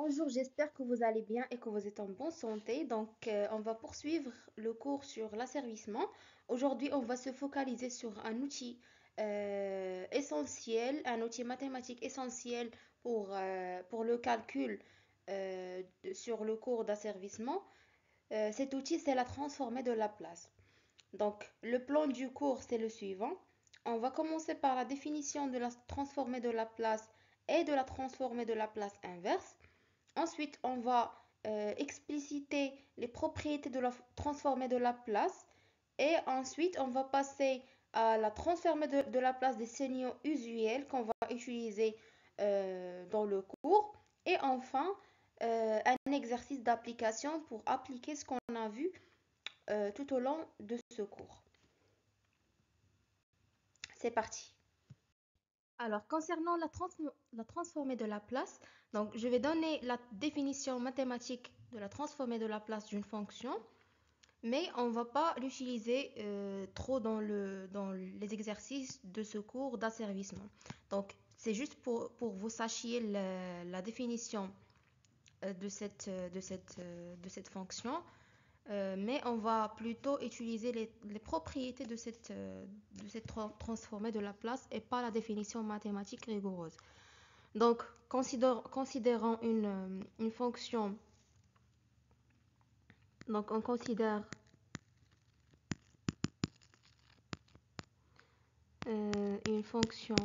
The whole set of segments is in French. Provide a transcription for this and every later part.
Bonjour, j'espère que vous allez bien et que vous êtes en bonne santé. On va poursuivre le cours sur l'asservissement. Aujourd'hui, on va se focaliser sur un outil essentiel, un outil mathématique essentiel pour le calcul sur le cours d'asservissement. Cet outil, c'est la transformée de Laplace. Donc, le plan du cours, c'est le suivant. On va commencer par la définition de la transformée de Laplace et de la transformée de Laplace inverse. Ensuite, on va expliciter les propriétés de la transformée de Laplace. Et ensuite, on va passer à la transformée de Laplace des signaux usuels qu'on va utiliser dans le cours. Et enfin, un exercice d'application pour appliquer ce qu'on a vu tout au long de ce cours. C'est parti. Alors, concernant la transformée de Laplace, donc je vais donner la définition mathématique de la transformée de Laplace d'une fonction, mais on ne va pas l'utiliser trop dans les exercices de ce cours d'asservissement. Donc, c'est juste pour vous sachiez la définition de cette fonction, mais on va plutôt utiliser les propriétés de cette transformée de Laplace et pas la définition mathématique rigoureuse. Donc, considérons une fonction. Donc, on considère une fonction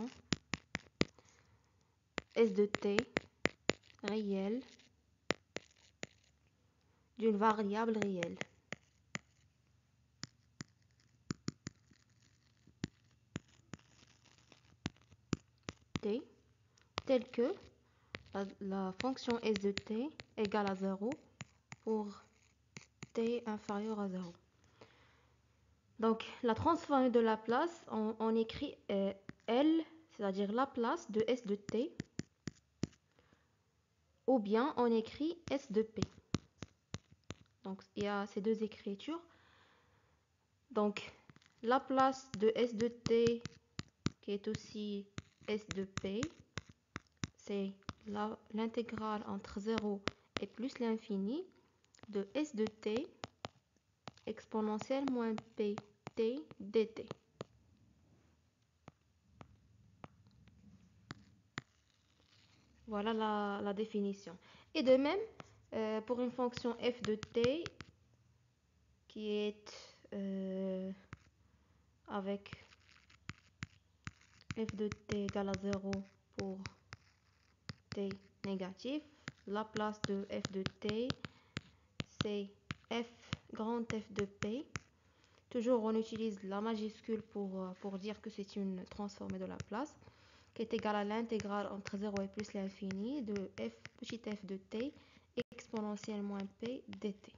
s de t réelle d'une variable réelle. T, telle que la fonction s de t égale à 0 pour t inférieur à 0. Donc, la transformée de Laplace, on écrit L, c'est-à-dire Laplace de S de t, ou bien on écrit S de P. Donc, il y a ces deux écritures. Donc, Laplace de S de t, qui est aussi S de P, c'est l'intégrale entre 0 et plus l'infini de S de t exponentielle moins P t dt. Voilà la définition. Et de même, pour une fonction f de t qui est avec f de t égale à 0 pour t négatif, la place de f de t, c'est f grand F de p. Toujours, on utilise la majuscule pour dire que c'est une transformée de Laplace, qui est égale à l'intégrale entre 0 et plus l'infini de f petit f de t exponentielle moins p dt.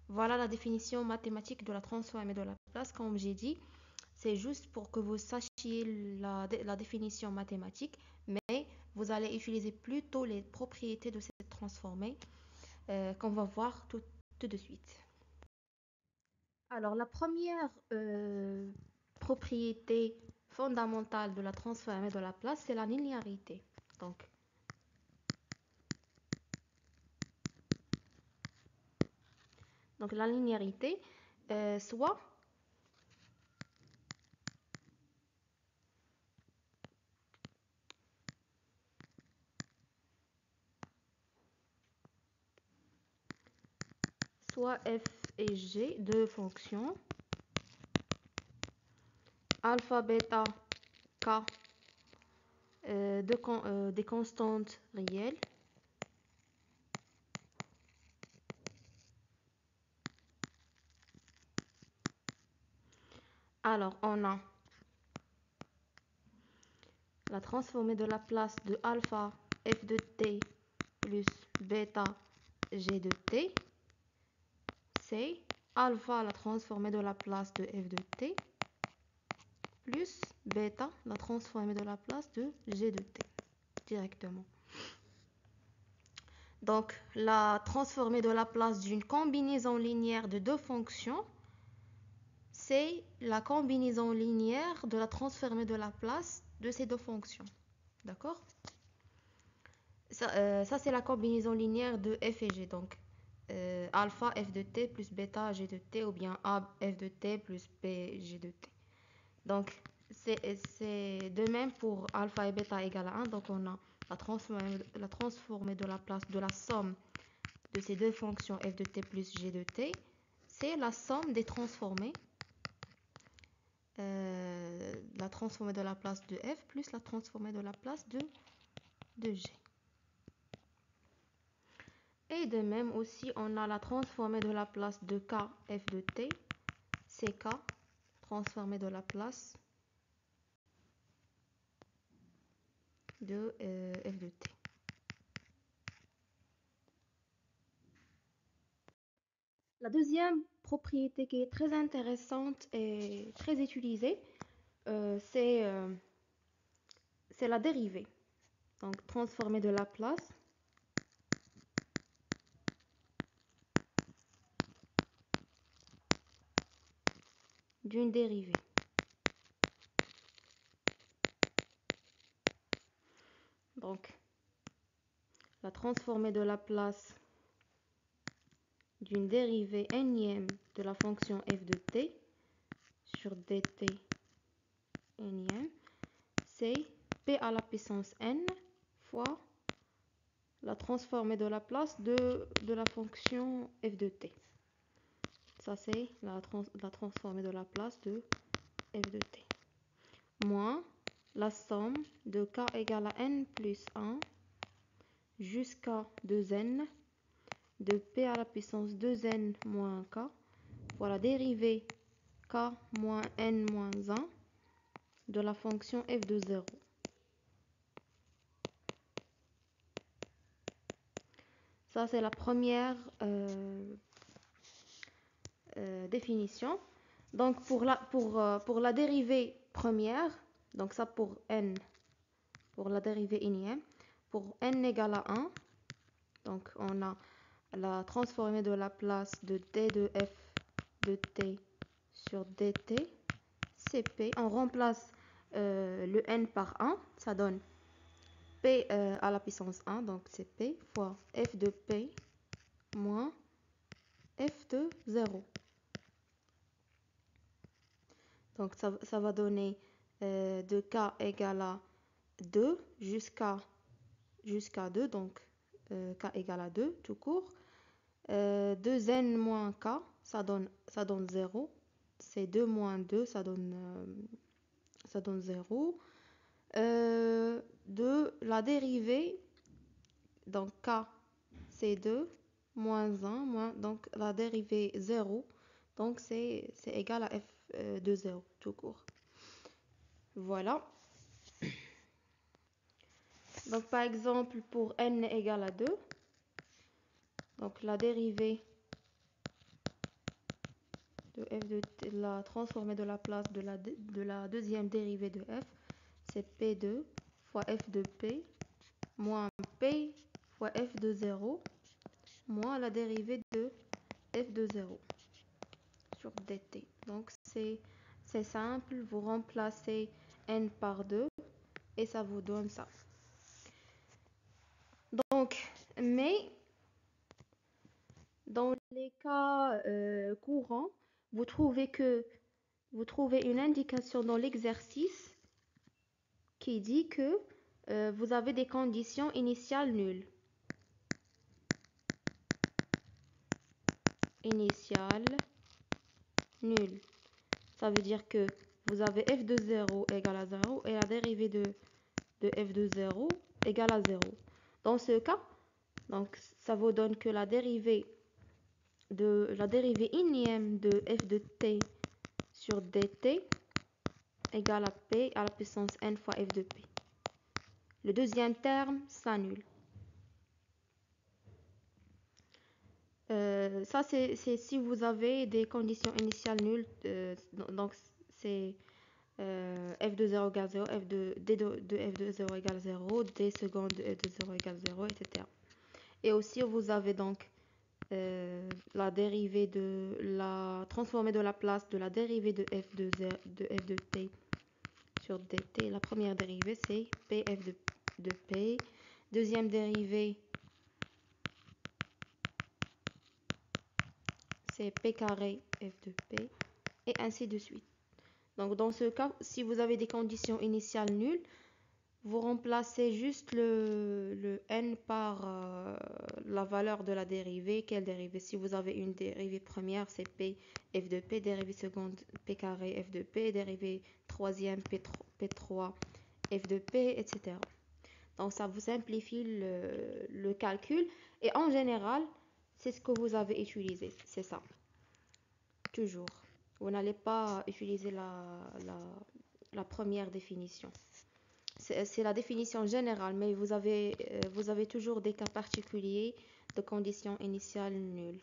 Voilà la définition mathématique de la transformée de Laplace. Comme j'ai dit, c'est juste pour que vous sachiez la définition mathématique, mais vous allez utiliser plutôt les propriétés de cette transformée qu'on va voir tout de suite. Alors, la première propriété fondamentale de la transformée de Laplace, c'est la linéarité. Donc la linéarité, soit f et g, deux fonctions, alpha, bêta, k, des constantes réelles. Alors, on a la transformée de Laplace de alpha f de t plus bêta g de t. C'est alpha la transformée de Laplace de f de t plus bêta la transformée de Laplace de g de t directement. Donc, la transformée de Laplace d'une combinaison linéaire de deux fonctions, c'est la combinaison linéaire de la transformée de Laplace de ces deux fonctions. D'accord? Ça c'est la combinaison linéaire de f et g. Donc, alpha f de t plus bêta g de t ou bien a f de t plus b g de t. Donc, c'est de même pour alpha et bêta égale à 1. Donc, on a la transformée de la place de la somme de ces deux fonctions f de t plus g de t. C'est la somme des transformées. La transformée de la place de f plus la transformée de la place de g. Et de même aussi, on a la transformée de la place de k f de t. C'est k transformée de la place de f de t. La deuxième propriété qui est très intéressante et très utilisée, c'est la dérivée. Donc, transformer de la place d'une dérivée. Donc, la transformée de la place d'une dérivée énième de la fonction f de t sur dt énième, c'est p à la puissance n fois la transformée de la place de la fonction f de t. Ça, c'est la transformée de la place de f de t. Moins la somme de k égale à n plus 1 jusqu'à 2n de p à la puissance 2n moins k pour la dérivée k moins n moins 1 de la fonction f de 0. Ça, c'est la première définition. Donc, pour la dérivée première, donc ça pour n, pour la dérivée énième, pour n égale à 1, donc on a la transformée de la place de d de f de t sur dt, c'est p. On remplace le n par 1, ça donne p à la puissance 1, donc c'est p fois f de p moins f de 0. Donc ça va donner de k égale à 2 jusqu'à 2, donc k égale à 2 tout court. 2n moins k, ça donne 0. C'est 2 moins 2, ça donne 0. De la dérivée, donc k c'est 2, moins 1, donc la dérivée 0, donc c'est égal à f de 0 tout court. Voilà. Donc par exemple pour n égale à 2, donc la dérivée de f de t, la transformée de la place de la deuxième dérivée de f, c'est p2 fois f de p moins p fois f de 0 moins la dérivée de f de 0 sur dt. Donc c'est simple, vous remplacez n par 2 et ça vous donne ça. Donc, mais dans les cas courants, vous trouvez une indication dans l'exercice qui dit que vous avez des conditions initiales nulles. Initiales nulles. Ça veut dire que vous avez f de 0 égale à 0 et la dérivée de f de 0 égale à 0. Dans ce cas, donc, ça vous donne que la dérivée énième de f de t sur dt égale à p à la puissance n fois f de p. Le deuxième terme s'annule. Ça, c'est si vous avez des conditions initiales nulles. Donc, c'est f de 0 égale 0, d de f de 0 égale 0, d seconde de f de 0 égale 0, etc. Et aussi, vous avez donc la dérivée de la transformée de la place de la dérivée de f de t sur dt. La première dérivée, c'est pf de p. deuxième dérivée, c'est p carré f de p, et ainsi de suite. Donc dans ce cas, si vous avez des conditions initiales nulles, vous remplacez juste le n par la valeur de la dérivée. Quelle dérivée? Si vous avez une dérivée première, c'est p f de p, dérivée seconde p carré f de p, dérivée troisième p3 f de p, etc. Donc ça vous simplifie le calcul, et en général, c'est ce que vous avez utilisé, c'est ça. Toujours. Vous n'allez pas utiliser la première définition. C'est la définition générale, mais vous avez toujours des cas particuliers de conditions initiales nulles.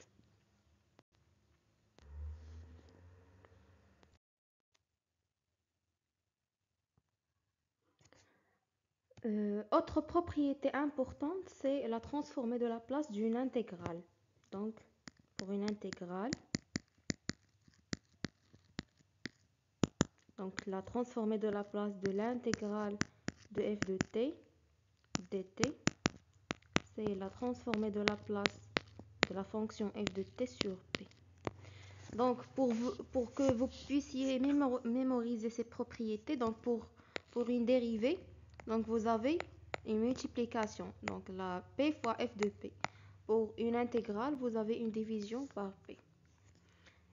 Autre propriété importante, c'est la transformée de la place d'une intégrale. Donc, pour une intégrale, donc la transformée de la place de l'intégrale de f de t dt, c'est la transformée de la place de la fonction f de t sur p. Donc, pour que vous puissiez mémoriser ces propriétés, donc pour une dérivée, donc vous avez une multiplication, donc la p fois f de p. Pour une intégrale, vous avez une division par p.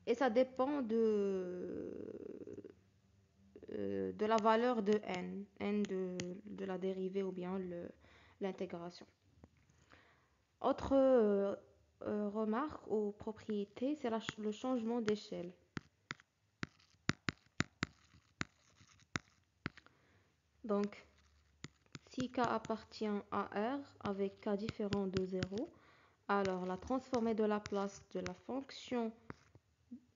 Et ça dépend de la valeur de n de la dérivée ou bien l'intégration. Autre remarque ou propriété, c'est le changement d'échelle. Donc, si k appartient à R avec k différent de 0, alors la transformée de la place de la fonction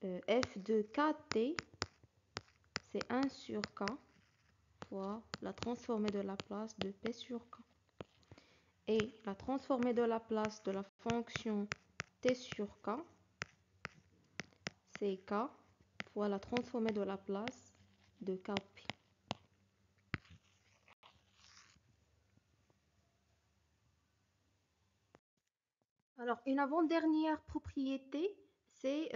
f de kt, c'est 1 sur k fois la transformée de la place de p sur k. Et la transformée de la place de la fonction t sur k, c'est k fois la transformée de la place de kp. Alors, une avant-dernière propriété, c'est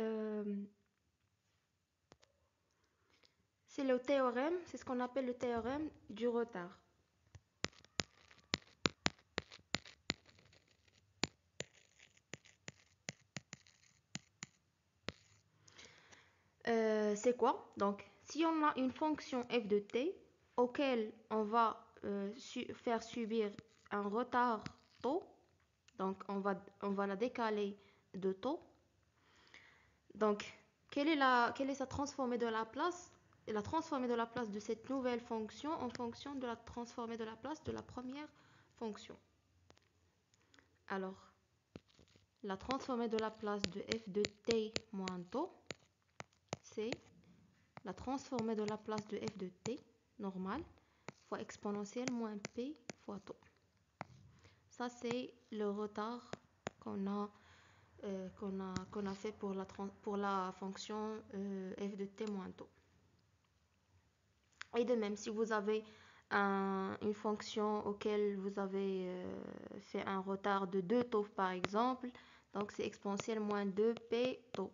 le théorème, c'est ce qu'on appelle le théorème du retard. C'est quoi? Donc, si on a une fonction f de t auquel on va faire subir un retard taux, donc on va la décaler de taux. Donc, quelle est sa transformée de la place? La transformée de la place de cette nouvelle fonction en fonction de la transformée de la place de la première fonction. Alors, la transformée de la place de f de t moins taux, c'est la transformée de la place de f de t normal fois exponentielle moins p fois taux. Ça, c'est le retard qu'on a fait pour la fonction f de t moins taux. Et de même, si vous avez une fonction auquel vous avez fait un retard de 2 taux par exemple, donc c'est exponentielle moins 2p taux,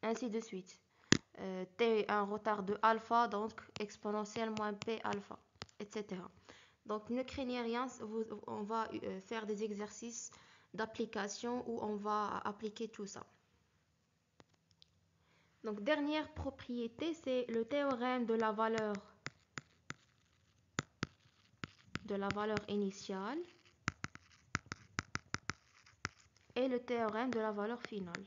ainsi de suite. T un retard de alpha, donc exponentielle moins p alpha, etc. Donc ne craignez rien, on va faire des exercices d'application où on va appliquer tout ça. Donc dernière propriété, c'est le théorème de la valeur initiale et le théorème de la valeur finale.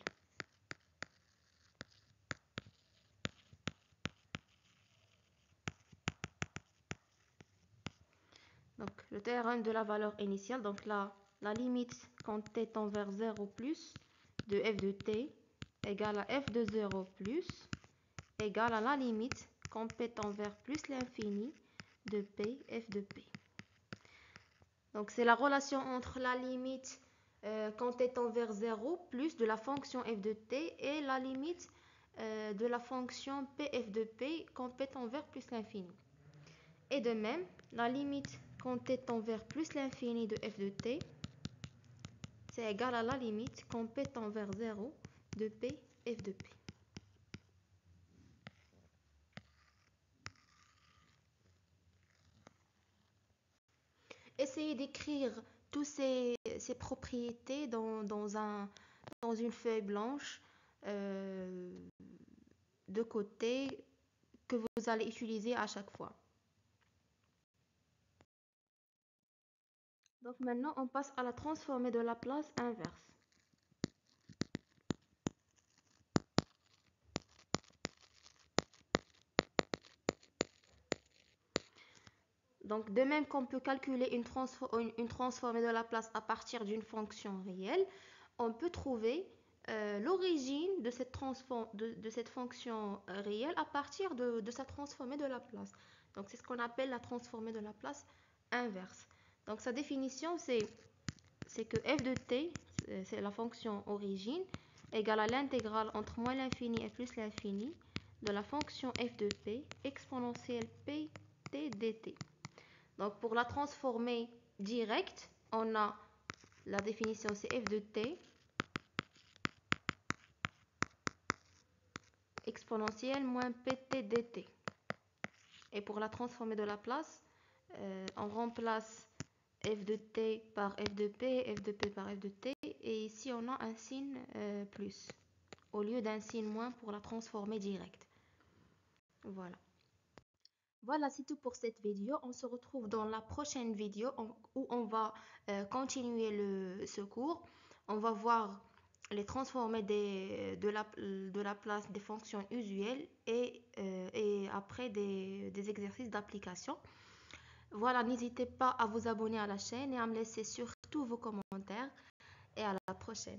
Donc le théorème de la valeur initiale, donc la limite quand t tend vers 0 plus de f de t égale à f de 0 plus égale à la limite quand p tend vers plus l'infini de p f de p. Donc c'est la relation entre la limite quand t tend vers 0 plus de la fonction f de t et la limite de la fonction p f de p quand p tend vers plus l'infini. Et de même, la limite quand t tend vers plus l'infini de f de t, c'est égal à la limite quand p tend vers 0 de p f de p. Essayez d'écrire toutes ces propriétés dans une feuille blanche euh, de côté que vous allez utiliser à chaque fois. Donc maintenant, on passe à la transformée de Laplace inverse. Donc de même qu'on peut calculer une transformée de Laplace à partir d'une fonction réelle, on peut trouver l'origine de cette fonction réelle à partir de sa transformée de Laplace. Donc c'est ce qu'on appelle la transformée de Laplace inverse. Donc sa définition, c'est que f de t, c'est la fonction origine, égale à l'intégrale entre moins l'infini et plus l'infini de la fonction f de p exponentielle p t dt. Donc pour la transformer directe, on a la définition, c'est f de t exponentielle moins pt dt. Et pour la transformer de Laplace, on remplace f de t par f de p par f de t, et ici on a un signe plus au lieu d'un signe moins pour la transformer directe. Voilà. Voilà, c'est tout pour cette vidéo. On se retrouve dans la prochaine vidéo où on va continuer ce cours. On va voir les transformés de la place des fonctions usuelles et après des exercices d'application. Voilà, n'hésitez pas à vous abonner à la chaîne et à me laisser surtout vos commentaires. Et à la prochaine.